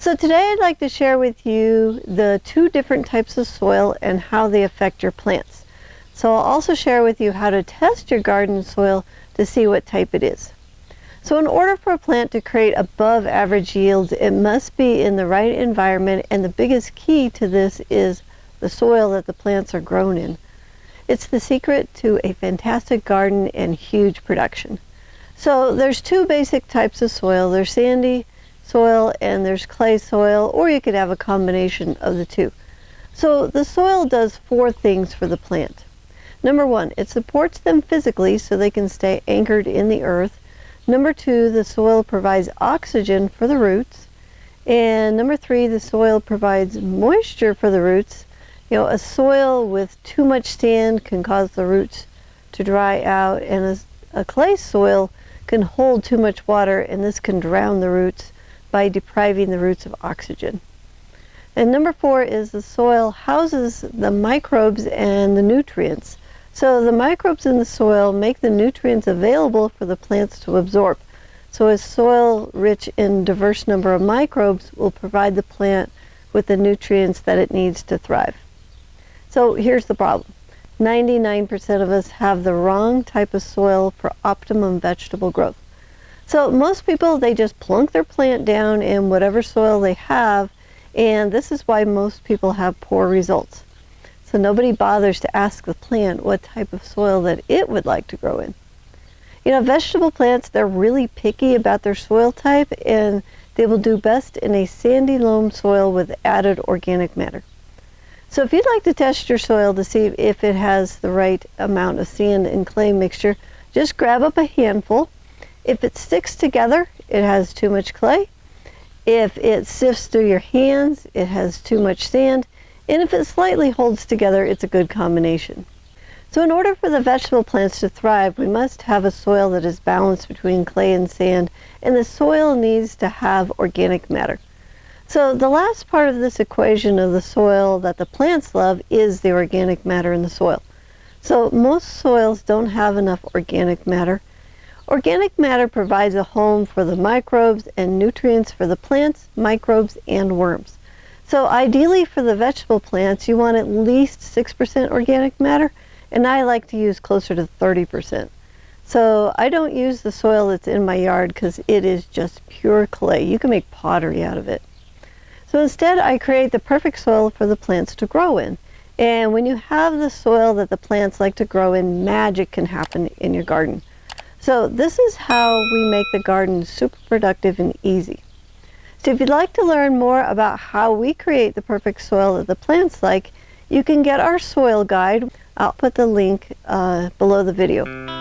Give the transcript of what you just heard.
So today I'd like to share with you the two different types of soil and how they affect your plants. So I'll also share with you how to test your garden soil to see what type it is. So in order for a plant to create above average yields, it must be in the right environment, and the biggest key to this is the soil that the plants are grown in. It's the secret to a fantastic garden and huge production. So there's two basic types of soil. There's sandy soil and there's clay soil, or you could have a combination of the two. So the soil does four things for the plant. Number one, it supports them physically so they can stay anchored in the earth. Number two, the soil provides oxygen for the roots. And number three, the soil provides moisture for the roots. You know, a soil with too much sand can cause the roots to dry out, and a clay soil can hold too much water, and this can drown the roots by depriving the roots of oxygen. And number four is the soil houses the microbes and the nutrients. So the microbes in the soil make the nutrients available for the plants to absorb. So a soil rich in diverse number of microbes will provide the plant with the nutrients that it needs to thrive. So here's the problem. 99% of us have the wrong type of soil for optimum vegetable growth. So most people, they just plunk their plant down in whatever soil they have, and this is why most people have poor results. So nobody bothers to ask the plant what type of soil that it would like to grow in. You know, vegetable plants, they're really picky about their soil type, and they will do best in a sandy loam soil with added organic matter. So if you'd like to test your soil to see if it has the right amount of sand and clay mixture, just grab up a handful. If it sticks together, it has too much clay. If it sifts through your hands, it has too much sand. And if it slightly holds together, it's a good combination. So in order for the vegetable plants to thrive, we must have a soil that is balanced between clay and sand, and the soil needs to have organic matter. So the last part of this equation of the soil that the plants love is the organic matter in the soil. So most soils don't have enough organic matter. Organic matter provides a home for the microbes and nutrients for the plants, microbes, and worms. So ideally for the vegetable plants, you want at least 6% organic matter, and I like to use closer to 30%. So I don't use the soil that's in my yard because it is just pure clay. You can make pottery out of it. So instead, I create the perfect soil for the plants to grow in. And when you have the soil that the plants like to grow in, magic can happen in your garden. So this is how we make the garden super productive and easy. So if you'd like to learn more about how we create the perfect soil that the plants like, you can get our soil guide. I'll put the link below the video.